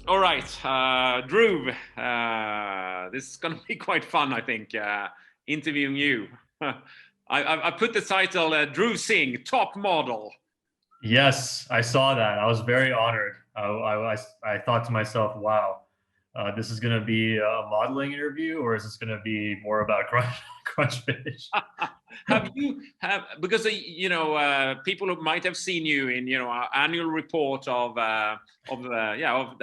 All right, Druv, this is going to be quite fun, I think, interviewing you. I put the title Druv Singh, Top Model. Yes, I saw that. I was very honored. I thought to myself, wow, this is going to be a modeling interview, or is this going to be more about Crunchfish? Have you have because people who might have seen you in our annual report of that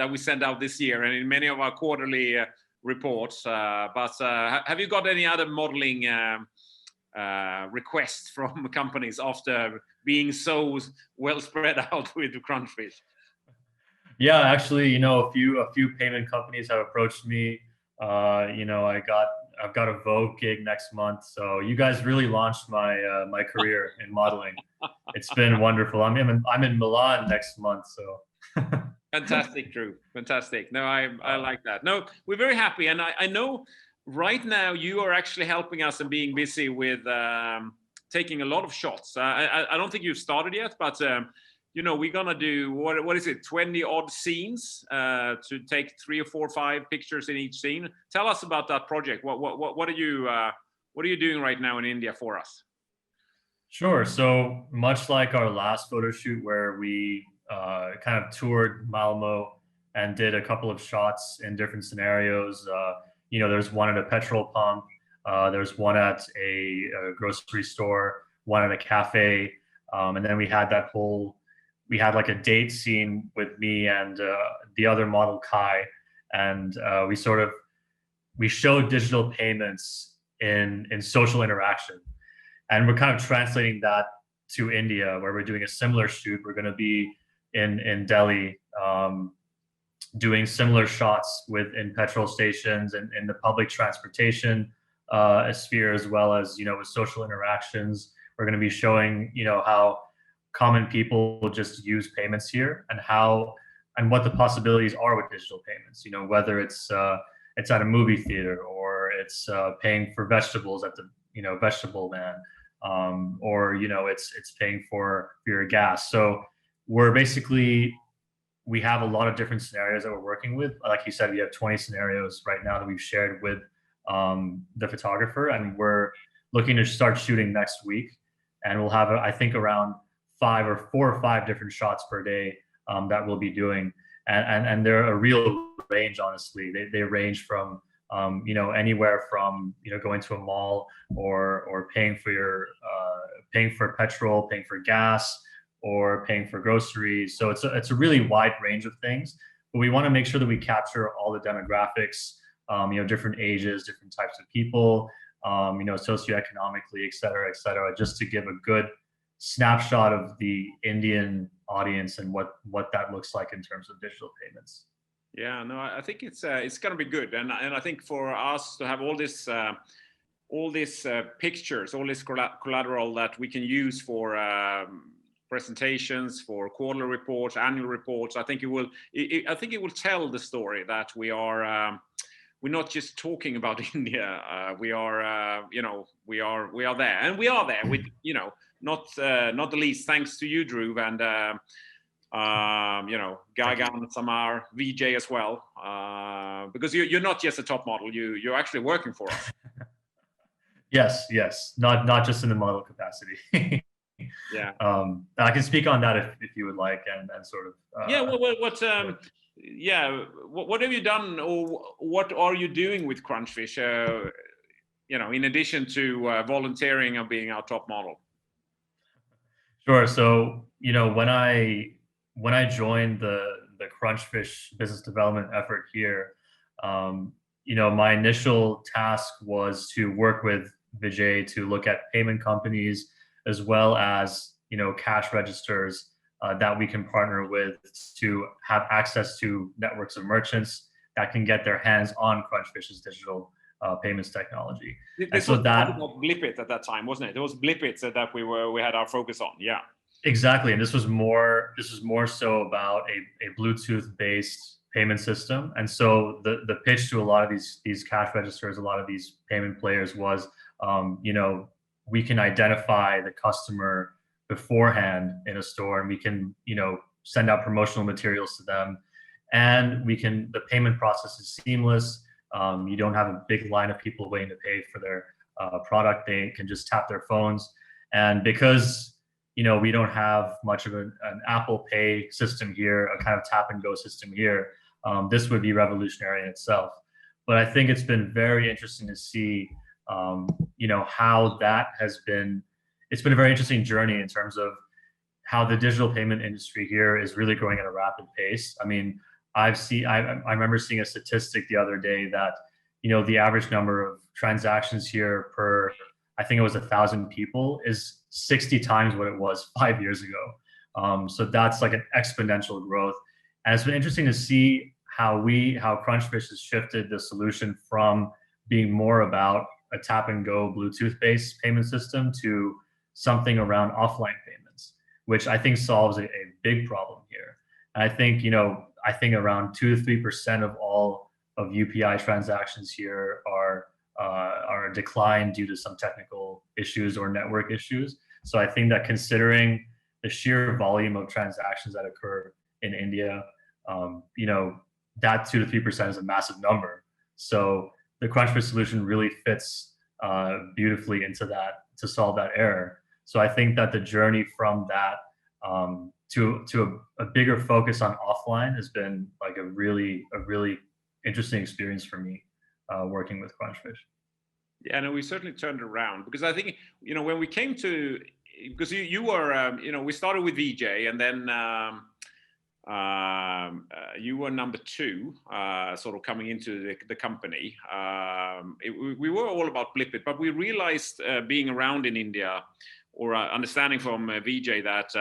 we send out this year and in many of our quarterly reports. But have you got any other modeling requests from companies after being so well spread out with Crunchfish? Yeah, actually, a few payment companies have approached me. I've got a Vogue gig next month, so you guys really launched my career in modeling. It's been wonderful. I'm in Milan next month, so Fantastic, Drew. Fantastic. No, I like that. No, we're very happy, and I know right now you are actually helping us and being busy with taking a lot of shots. I don't think you've started yet, but we're gonna do what is it, 20 odd scenes to take 3 or 4 or 5 pictures in each scene. Tell us about that project. What are you doing right now in India for us? Sure. So much like our last photo shoot where we kind of toured Malmo and did a couple of shots in different scenarios. There's one at a petrol pump, there's one at a grocery store, one at a cafe, and then we had like a date scene with me and the other model Kai, and we showed digital payments in social interaction, and we're kind of translating that to India, where we're doing a similar shoot. We're going to be in Delhi, doing similar shots in petrol stations and in the public transportation sphere, as well as with social interactions. We're going to be showing how common people just use payments here, and what the possibilities are with digital payments. Whether it's at a movie theater, or it's paying for vegetables at the vegetable man, or it's paying for your gas. So we have a lot of different scenarios that we're working with. Like you said, we have 20 scenarios right now that we've shared with the photographer, and we're looking to start shooting next week. And we'll have, I think, around 4 or 5 different shots per day that we'll be doing. And they're a real range, honestly. They range from anywhere from going to a mall, or paying for petrol, paying for gas, or paying for groceries. So it's a really wide range of things, but we want to make sure that we capture all the demographics, different ages, different types of people, socioeconomically, et cetera, just to give a good snapshot of the Indian audience and what that looks like in terms of digital payments. Yeah, no, I think it's going to be good, and I think for us to have all these pictures, all this collateral that we can use for presentations, for quarterly reports, annual reports. I think it will tell the story that we're not just talking about India. We are there, and we are there with not the least thanks to you, Drew, and Gagan, Samar, VJ as well, because you're not just a top model. You're actually working for us. Yes, not just in the model capacity. Yeah. I can speak on that if you would like, and sort of. Yeah. What have you done, or what are you doing with Crunchfish? In addition to volunteering and being our top model. Sure. So when I joined the Crunchfish business development effort here, my initial task was to work with Vijay to look at payment companies, as well as cash registers that we can partner with to have access to networks of merchants that can get their hands on Crunchfish's digital payments technology. This was Blipit at that time, wasn't it? It was Blipit that we had our focus on. Yeah. Exactly, and this was more so about a Bluetooth based payment system. And so the pitch to a lot of these cash registers, a lot of these payment players was, we can identify the customer beforehand in a store, and we can send out promotional materials to them and the payment process is seamless. You don't have a big line of people waiting to pay for their product. They can just tap their phones. And because we don't have much of an Apple Pay system here, a kind of tap and go system here, this would be revolutionary in itself. But I think it's been very interesting to see, how that has been. It's been a very interesting journey in terms of how the digital payment industry here is really growing at a rapid pace. I mean, I remember seeing a statistic the other day that, the average number of transactions here per, I think it was 1,000 people, is 60 times what it was 5 years ago. So that's like an exponential growth. And it's been interesting to see how Crunchfish has shifted the solution from being more about a tap and go Bluetooth based payment system to something around offline payments, which I think solves a big problem here. And I think, I think around 2 to 3% of all of UPI transactions here are declined due to some technical issues or network issues. So I think that considering the sheer volume of transactions that occur in India, that 2 to 3% is a massive number. So the Crunchfish solution really fits beautifully into that to solve that error. So I think that the journey from that to a bigger focus on offline has been like a really interesting experience for me working with Crunchfish. Yeah, no, we certainly turned around, because I think, when we came to, because you were, we started with VJ, and then you were number 2, sort of coming into the company. We were all about Blipit, but we realized being around in India, or understanding from VJ that,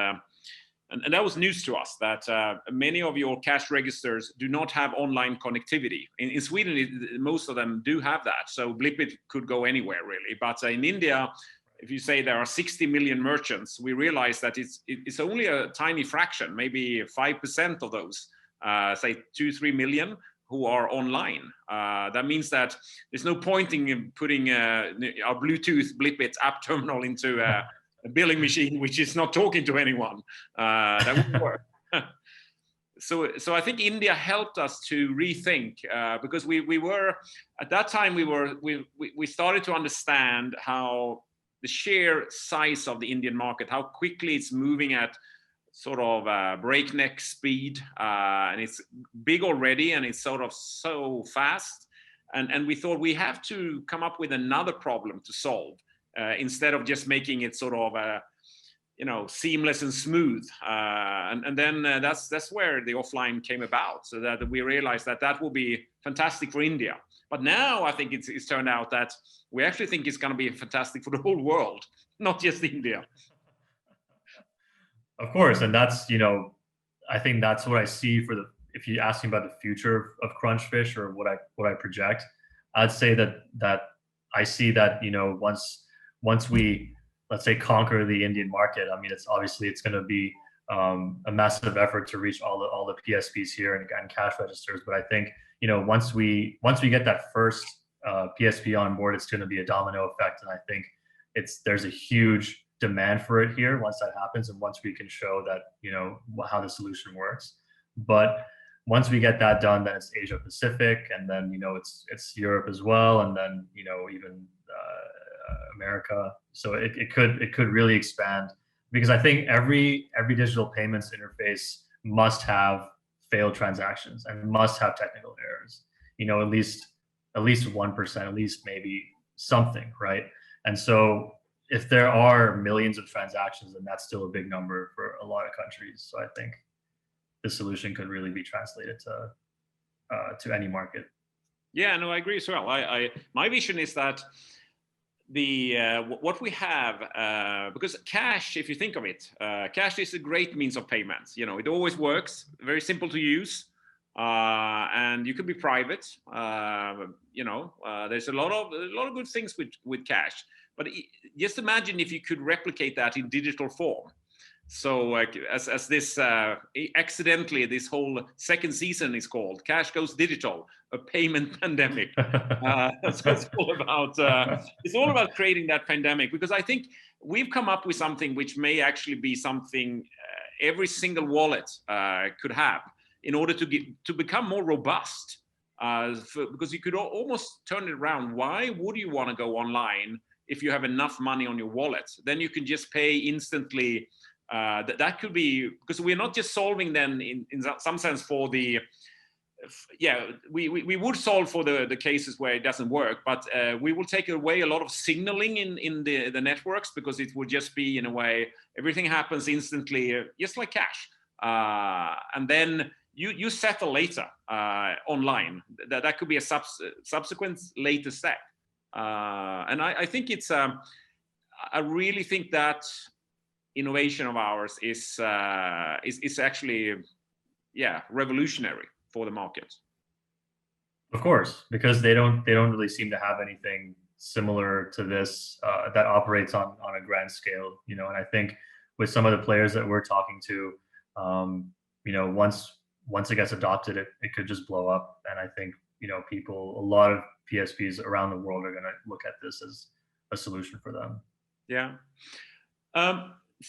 and that was news to us, that many of your cash registers do not have online connectivity. In Sweden, most of them do have that, so Blipit could go anywhere really. But in India, if you say there are 60 million merchants, we realize that it's only a tiny fraction, maybe 5% of those, say 2-3 million, who are online. That means that there's no point in putting our Bluetooth Blipit app terminal into a billing machine which is not talking to anyone. That wouldn't work. So I think India helped us to rethink, because we were at that time we started to understand how the sheer size of the Indian market, how quickly it's moving at sort of breakneck speed, and it's big already, and it's sort of so fast, and we thought we have to come up with another problem to solve, instead of just making it sort of seamless and smooth, and then that's where the offline came about, so that we realized that will be fantastic for India. But now I think it's turned out that we actually think it's going to be fantastic for the whole world, not just India. Of course, and that's I think that's what I see if you ask me about the future of Crunchfish or what I project, I'd say that I see that once we, let's say, conquer the Indian market, I mean, it's going to be a massive effort to reach all the PSPs here and cash registers. But I think once we get that first PSP on board, it's going to be a domino effect, and I think there's a huge demand for it here once that happens, and once we can show that how the solution works. But once we get that done, then it's Asia Pacific, and then it's Europe as well, and then even America. So it could really expand, because I think every digital payments interface must have failed transactions and must have technical errors. At least 1%, at least maybe something, right? And so if there are millions of transactions, then that's still a big number for a lot of countries. So I think the solution could really be translated to any market. Yeah, no, I agree as well. My vision is that what we have, because cash, if you think of it, cash is a great means of payments. It always works, very simple to use, and you could be private. There's a lot of good things with cash. But just imagine if you could replicate that in digital form. So as this accidentally, this whole second season is called Cash Goes Digital, a payment pandemic. So it's all about creating that pandemic, because I think we've come up with something which may actually be something every single wallet could have. in order to become more robust. Because you could almost turn it around. Why would you want to go online if you have enough money on your wallet? Then you can just pay instantly. That could be, because we're not just solving then in some sense for the, we would solve for the cases where it doesn't work, but we will take away a lot of signaling in the networks, because it would just be, in a way, everything happens instantly, just like cash. And then you settle later online. That could be a subsequent later step. And I think it's, I really think that innovation of ours is actually, revolutionary for the market. Of course, because they don't really seem to have anything similar to this that operates on a grand scale, you know. And I think with some of the players that we're talking to, you know, once it gets adopted, it could just blow up. And I think, you know, a lot of PSPs around the world are going to look at this as a solution for them. Yeah.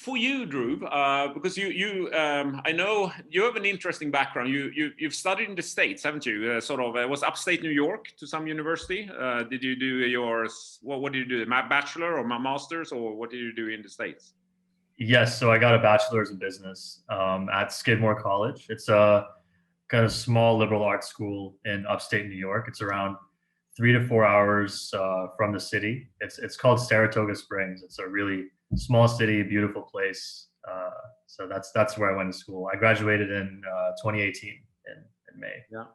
For you, Druva, because I know you have an interesting background. You've studied in the States, haven't you? Was upstate New York to some university? Did you do what did you do? Bachelor or master's, or what did you do in the States? Yes, so I got a bachelor's in business at Skidmore College. It's a kind of small liberal arts school in upstate New York. It's around 3 to 4 hours from the city. It's called Saratoga Springs. It's a really small city, beautiful place. So that's where I went to school. I graduated in 2018 in May. Yeah.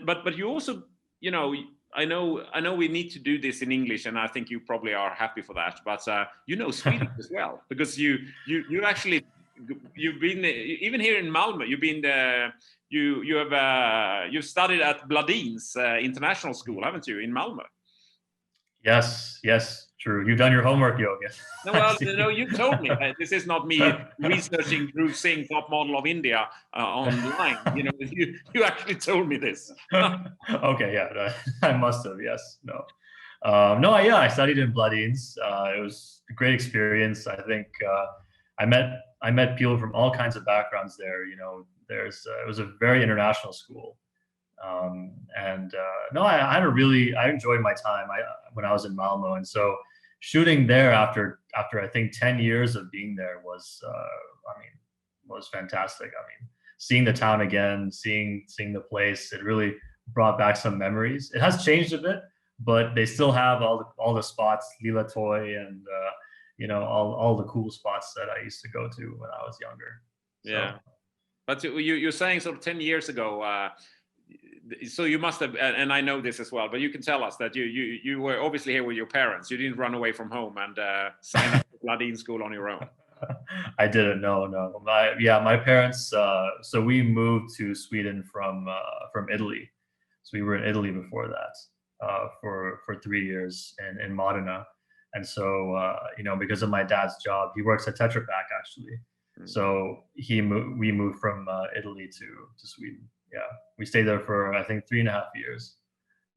But you also, you know, I know we need to do this in English, and I think you probably are happy for that. But you know Swedish as well, because you actually, you've been even here in Malmö. You've been you've studied at Bladins International School, haven't you, in Malmö? Yes, true. You've done your homework, Yogi. No, well, no, you told me. This is not me researching Dhruv Singh, top model of India, online. You know, you actually told me this. Okay, yeah, I must have. Yes, no, I studied in Bladins. It was a great experience. I think I met people from all kinds of backgrounds there. You know, it was a very international school. I enjoyed my time when I was in Malmo, and so shooting there after I think 10 years of being there was fantastic. I mean, seeing the town again, seeing the place, it really brought back some memories. It has changed a bit, but they still have all the spots, Lila Toy, and you know, all the cool spots that I used to go to when I was younger. Yeah, but you're saying sort of 10 years ago. So you must have, and I know this as well, but you can tell us that you were obviously here with your parents. You didn't run away from home and sign up for Bladin School on your own. I didn't. No. My parents. So we moved to Sweden from Italy. So we were in Italy before that for 3 years in Modena, and so you know, because of my dad's job, he works at Tetra Pak actually. So we moved from Italy to Sweden. Yeah, we stayed there for I think 3.5 years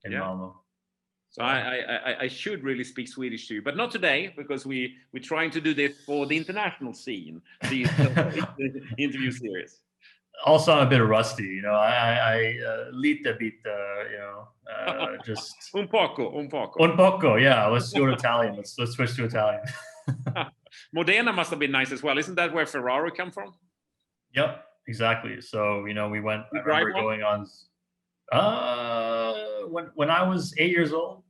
in Malmö. So I should really speak Swedish to you, but not today, because we're trying to do this for the international scene, the interview series. Also, I'm a bit rusty, you know. I lite bit, you know, just un poco. Un poco, yeah. Let's go to Italian. Let's switch to Italian. Modena must have been nice as well. Isn't that where Ferrari come from? Yep. Exactly. So, you know, we went, I remember going on, when I was 8 years old,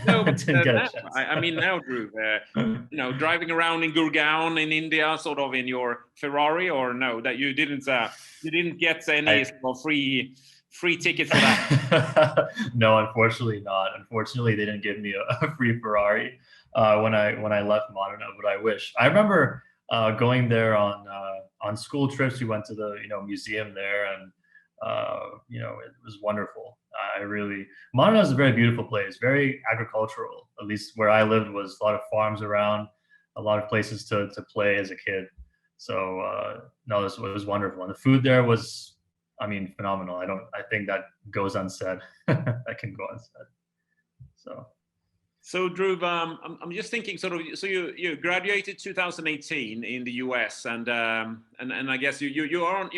no, but didn't get a chance. I mean, now, Drew, you know, driving around in Gurgaon in India, sort of in your Ferrari, or no, that you didn't get any sort of free ticket for that? No, unfortunately not. Unfortunately, they didn't give me a free Ferrari when I left Modena, but I wish. I remember going there on school trips. We went to the, you know, museum there, and you know, it was wonderful. Modena is a very beautiful place, very agricultural. At least where I lived was a lot of farms around, a lot of places to play as a kid. So no, it was wonderful, and the food there was, I mean, phenomenal. I think that goes unsaid. That can go unsaid. So Druva, I'm just thinking sort of, so you graduated 2018 in the US, and I guess you're on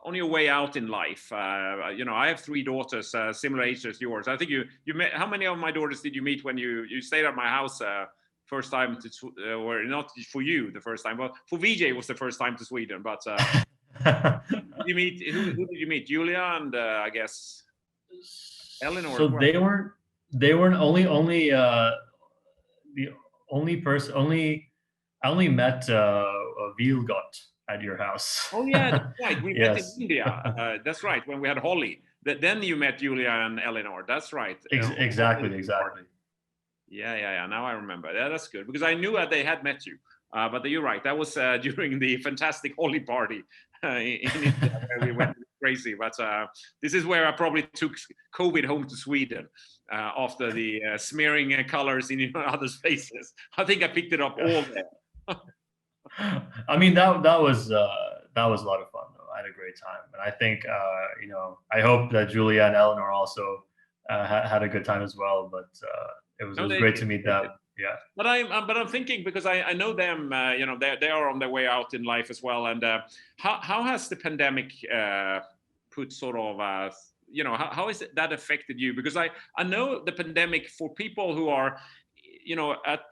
on your way out in life. I have three daughters, similar age as yours. I think you met, how many of my daughters did you meet when you stayed at my house first time or not for you the first time, but for VJ it was the first time to Sweden. But did you meet who did you meet? Julia and I guess Eleanor So as well. they weren't the only person I only met Vilgot at your house. Oh yeah, that's right. We met in Yes. India. That's right, when we had Holly. Then you met Julia and Eleanor. That's right. Exactly. Yeah. Now I remember. Yeah, that's good because I knew that they had met you. But you're right. That was during the fantastic Holly party in India where we went crazy. But this is where I probably took COVID home to Sweden after the smearing colors in others' faces. I think I picked it up all there. I mean that was a lot of fun though. I had a great time, and I think I hope that Julia and Eleanor also had a good time as well. But it was great to meet them. Yeah. But I'm thinking because I know them. They are on their way out in life as well. And how has the pandemic put sort of how has that affected you? Because I know the pandemic for people who are at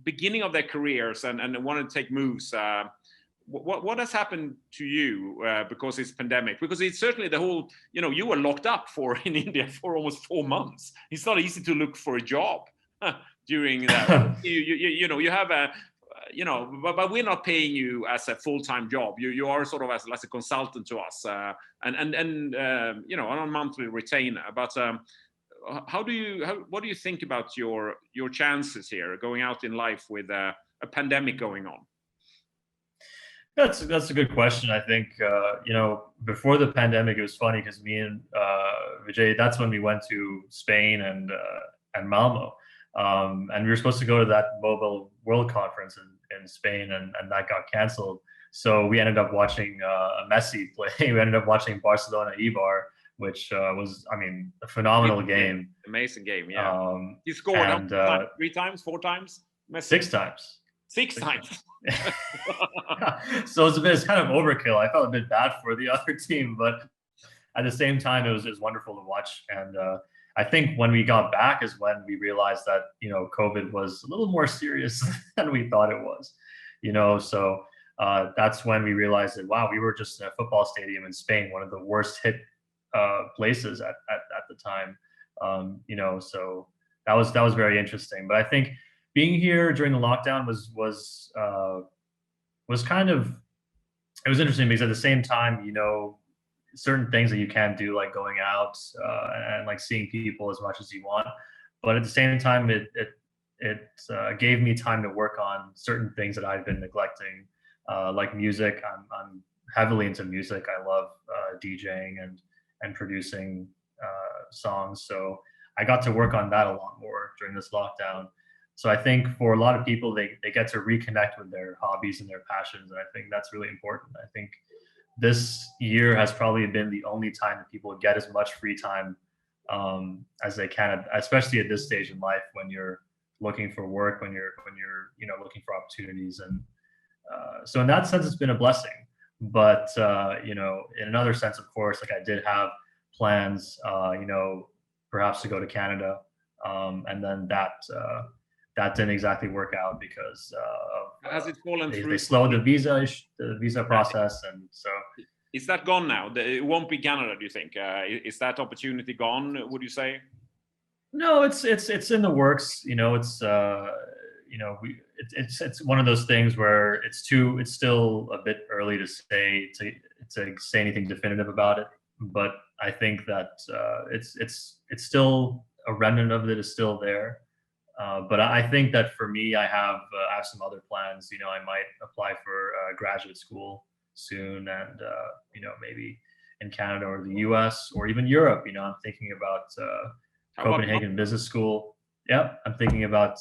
beginning of their careers and want to take moves. What has happened to you because it's pandemic? Because it's certainly the whole, you were locked up in India for almost 4 months. It's not easy to look for a job during that. you have a, but we're not paying you as a full-time job. You are sort of as a consultant to us, and on a monthly retainer. But what do you think about your chances here going out in life with a pandemic going on? That's a good question. I think before the pandemic, it was funny because me and Vijay, that's when we went to Spain and Malmo, and we were supposed to go to that Mobile World Conference in Spain, and that got canceled. So we ended up watching Messi play. We ended up watching Barcelona Eibar, which was, I mean, a phenomenal game. Amazing game, yeah. You scored how many times? 3 times, 4 times? Messi? 6 times. 6 times. So it's kind of overkill. I felt a bit bad for the other team, but at the same time, it was wonderful to watch. And I think when we got back is when we realized that COVID was a little more serious than we thought it was. So that's when we realized that wow, we were just in a football stadium in Spain, one of the worst hit places at the time. So that was very interesting. But I think being here during the lockdown was kind of, it was interesting because at the same time, certain things that you can't do, like going out and like seeing people as much as you want. But at the same time, it gave me time to work on certain things that I've been neglecting, like music. I'm heavily into music. I love DJing and producing songs. So I got to work on that a lot more during this lockdown. So I think for a lot of people, they get to reconnect with their hobbies and their passions. And I think that's really important. I think this year has probably been the only time that people get as much free time as they can, especially at this stage in life when you're looking for work, when you're looking for opportunities. And so in that sense, it's been a blessing. But in another sense, of course, like I did have plans, perhaps to go to Canada, and then that didn't exactly work out because has it fallen through? They slowed the visa process, and so is that gone now? It won't be Canada, do you think? Is that opportunity gone? Would you say? No, it's in the works. It's one of those things where it's still a bit early to say anything definitive about it. But I think that it's still a remnant of it is still there. But I think that for me, I have some other plans. I might apply for graduate school soon, and maybe in Canada or the U.S. or even Europe. I'm thinking about Copenhagen Business School. Yeah, I'm thinking about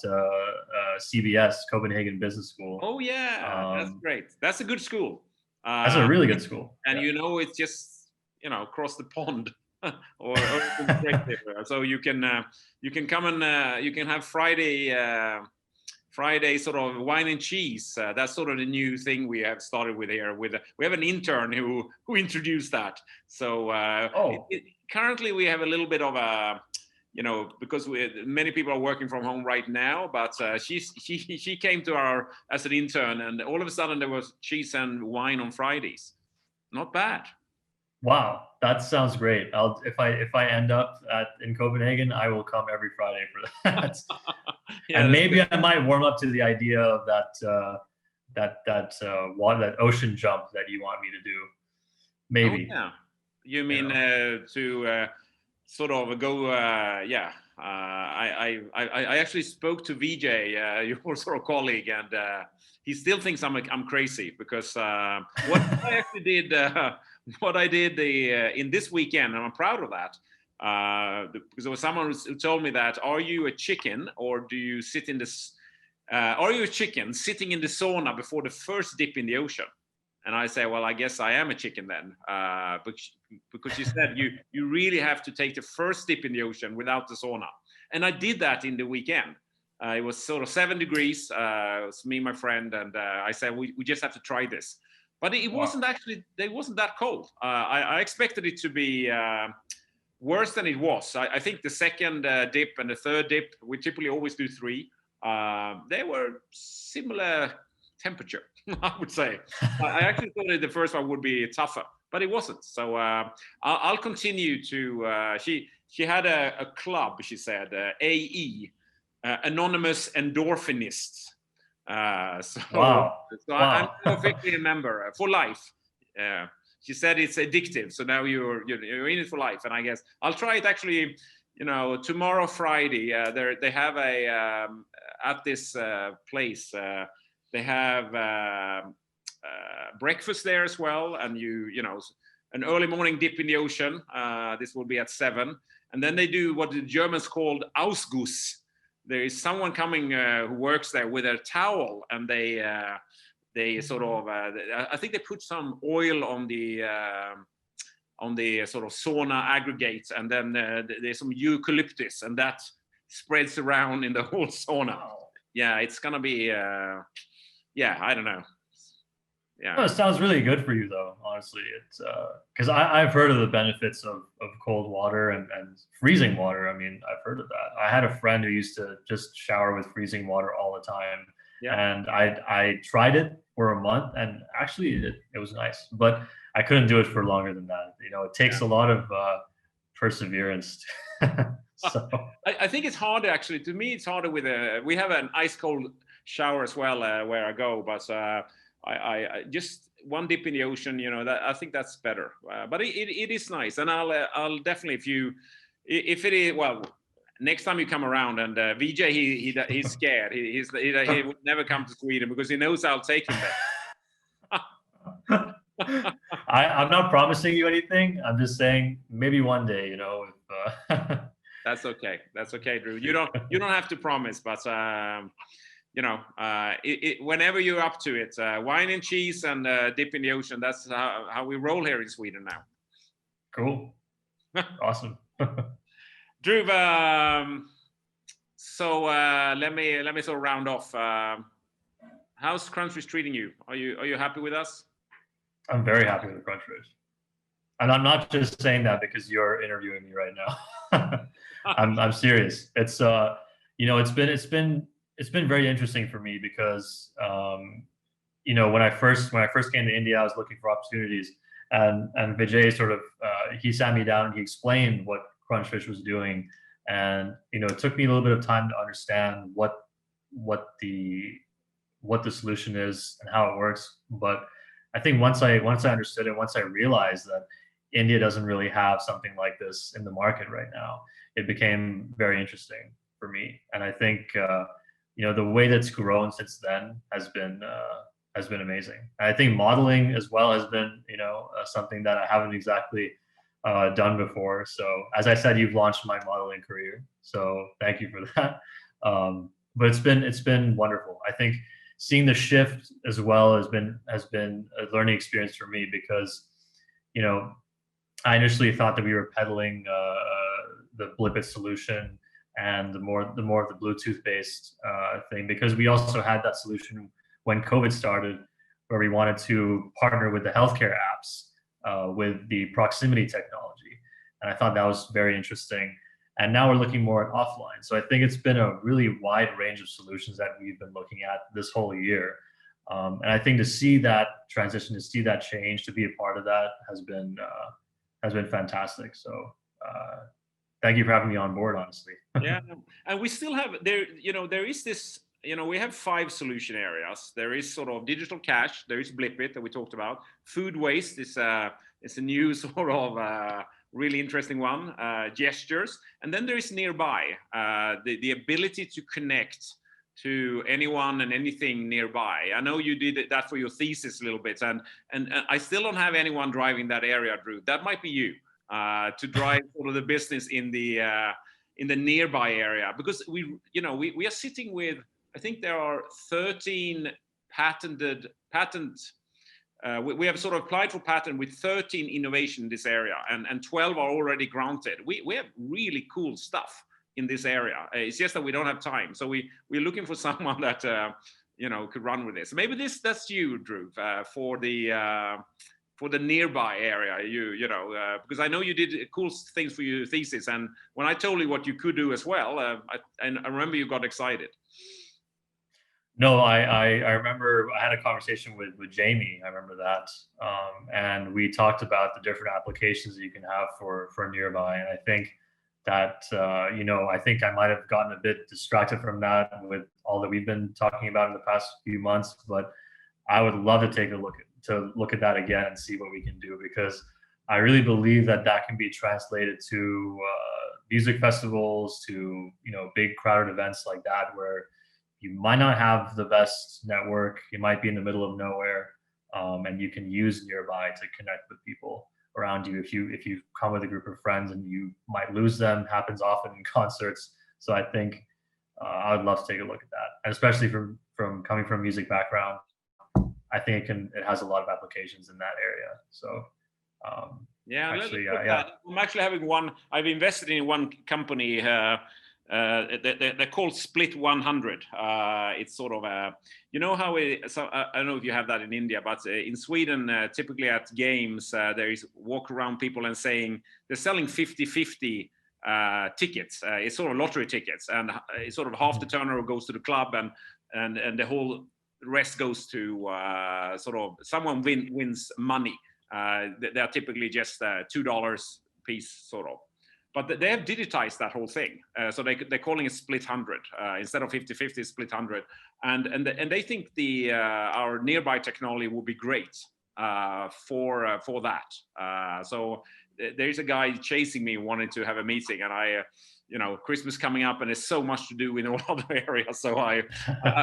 CBS, Copenhagen Business School. Oh yeah, that's great. That's a good school. That's a really good school. And it's just across the pond or so you can come and you can have Friday sort of wine and cheese. That's sort of the new thing we have started with here. We have an intern who introduced that. So currently we have a little bit of a, because many people are working from home right now. But she came to our as an intern, and all of a sudden there was cheese and wine on Fridays. Not bad. Wow, that sounds great. If I end up in Copenhagen, I will come every Friday for that. Yeah, and maybe I might warm up to the idea of that ocean jump that you want me to do. Maybe. Oh, yeah. You mean to sort of go? Yeah. I actually spoke to VJ, your sort of colleague, and he still thinks I'm crazy because what I actually did, what I did in this weekend, and I'm proud of that. Because there was someone who told me that, are you a chicken or do you sit in this? Are you a chicken sitting in the sauna before the first dip in the ocean? And I say, well, I guess I am a chicken then, because she said you really have to take the first dip in the ocean without the sauna. And I did that in the weekend. It was sort of 7 degrees. It was me and my friend, and I said we just have to try this. But it wasn't actually. It wasn't that cold. I expected it to be worse than it was. I think the second dip and the third dip, we typically always do 3. They were similar temperature, I would say. I actually thought that the first one would be tougher, but it wasn't. So I'll continue to. She had a club. She said AE, Anonymous Endorphinists. So I'm officially a member for life. She said it's addictive, so now you're in it for life. And I guess I'll try it actually. Tomorrow Friday, they have a at this place. They have breakfast there as well, and an early morning dip in the ocean. This will be at 7, and then they do what the Germans called Ausguss. There is someone coming who works there with a towel, and they sort of I think they put some oil on the sort of sauna aggregates, and then there's some eucalyptus, and that spreads around in the whole sauna. Yeah, it's gonna be I don't know. Yeah, no, it sounds really good for you though, honestly. It's because I've heard of the benefits of cold water and freezing water. I mean, I've heard of that. I had a friend who used to just shower with freezing water all the time. And I tried it for a month, and actually it was nice, but I couldn't do it for longer than that. It takes a lot of perseverance. So I think it's harder actually. To me, it's harder with we have an ice cold shower as well where I go, but I just one dip in the ocean. That I think that's better. But it is nice, and I'll definitely if it is next time you come around, and VJ he's scared. He would never come to Sweden because he knows I'll take him there. I'm not promising you anything. I'm just saying maybe one day, if That's okay. That's okay, Drew. You don't have to promise, but whenever you're up to it, wine and cheese and dip in the ocean. That's how we roll here in Sweden now. Cool. Awesome. Drew, so let me sort of round off. How's Crunchfish treating you? Are you happy with us? I'm very happy with Crunchfish, and I'm not just saying that because you're interviewing me right now. I'm serious. It's it's been very interesting for me because when I first came to India, I was looking for opportunities, and Vijay sort of he sat me down and he explained what Crunchfish was doing, and it took me a little bit of time to understand what the solution is and how it works. But I think once I understood it, once I realized that India doesn't really have something like this in the market right now, it became very interesting for me. And I think the way that's grown since then has been amazing. And I think modeling as well has been something that I haven't exactly done before. So as I said, you've launched my modeling career, so thank you for that. But it's been wonderful. I think seeing the shift as well has been a learning experience for me because I initially thought that we were peddling the Blipit solution and the more of the Bluetooth based thing, because we also had that solution when COVID started, where we wanted to partner with the healthcare apps with the proximity technology, and I thought that was very interesting. And now we're looking more at offline. So I think it's been a really wide range of solutions that we've been looking at this whole year. And I think to see that transition, to see that change, to be a part of that has been fantastic. So thank you for having me on board, honestly. Yeah, and we still have there. There is this. We have 5 solution areas. There is sort of digital cash. There is Blipit that we talked about. Food waste is a new sort of really interesting one. Gestures, and then there is nearby. The ability to connect to anyone and anything nearby. I know you did that for your thesis a little bit, and I still don't have anyone driving that area, Drew. That might be you to drive sort of the business in the nearby area, because we are sitting with, I think there are 13 we have sort of applied for patent with 13 innovation in this area, and 12 are already granted. We have really cool stuff in this area. It's just that we don't have time. So we're looking for someone that could run with this. Maybe that's you, Drew, for the nearby area. Because I know you did cool things for your thesis, and when I told you what you could do as well, I remember you got excited. No, I remember I had a conversation with Jamie. I remember that, and we talked about the different applications that you can have for nearby. And I think that I think I might have gotten a bit distracted from that with all that we've been talking about in the past few months. But I would love to take a look at that again and see what we can do, because I really believe that can be translated to music festivals, to big crowded events like that, where you might not have the best network, you might be in the middle of nowhere, and you can use nearby to connect with people around you. If you come with a group of friends and you might lose them, happens often in concerts. So I think I would love to take a look at that, and especially from coming from a music background, I think it has a lot of applications in that area. So I'm actually having one. I've invested in one company. They're called Split 100. It's sort of how so I don't know if you have that in India, but in Sweden, typically at games, there is walk around people and saying they're selling 50-50 tickets. It's sort of lottery tickets, and it's sort of half the turnover goes to the club, and the whole rest goes to sort of someone wins money. They're typically just $2 piece, sort of. But they have digitized that whole thing, so they're calling it Split 100 instead of 50-50, Split 100, and they think our nearby technology will be great for that. So there's a guy chasing me, wanting to have a meeting, and Christmas coming up, and there's so much to do in all other areas. So I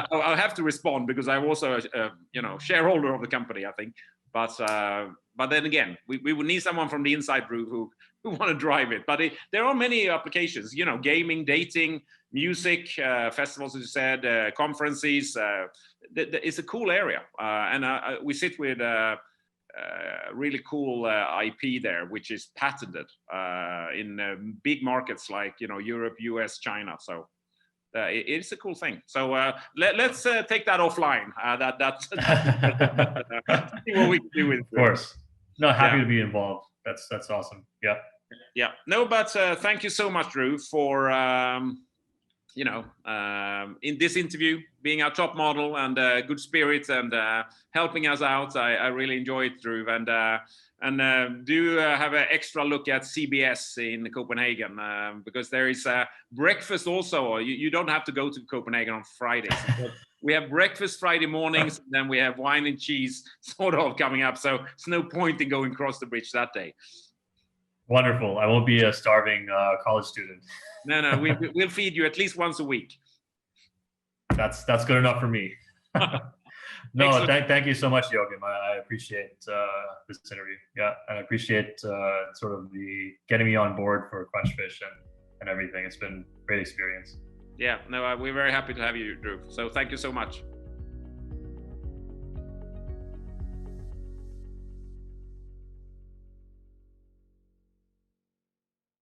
have to respond, because I'm also a shareholder of the company, I think. But then again, we would need someone from the inside group who want to drive it. But there are many applications, gaming, dating, music, festivals, as you said, conferences. It's a cool area. And we sit with really cool IP there, which is patented in big markets like, Europe, US, China. So it's a cool thing. So let's take that offline. That's see what we can do with it. Of course. No, happy to be involved. That's awesome. Yeah. Yeah. No, but thank you so much, Drew, for in this interview, being our top model, and good spirit, and helping us out. I really enjoyed, Drew, and do have an extra look at CBS in Copenhagen, because there is breakfast also. You don't have to go to Copenhagen on Fridays. We have breakfast Friday mornings, and then we have wine and cheese sort of coming up. So it's no point in going across the bridge that day. Wonderful. I won't be a starving college student. No, we'll feed you at least once a week. That's good enough for me. No, thank you so much, Joachim. I appreciate this interview. Yeah, and I appreciate sort of the getting me on board for Crunchfish and everything. It's been a great experience. Yeah, no, we're very happy to have you, Drew. So thank you so much.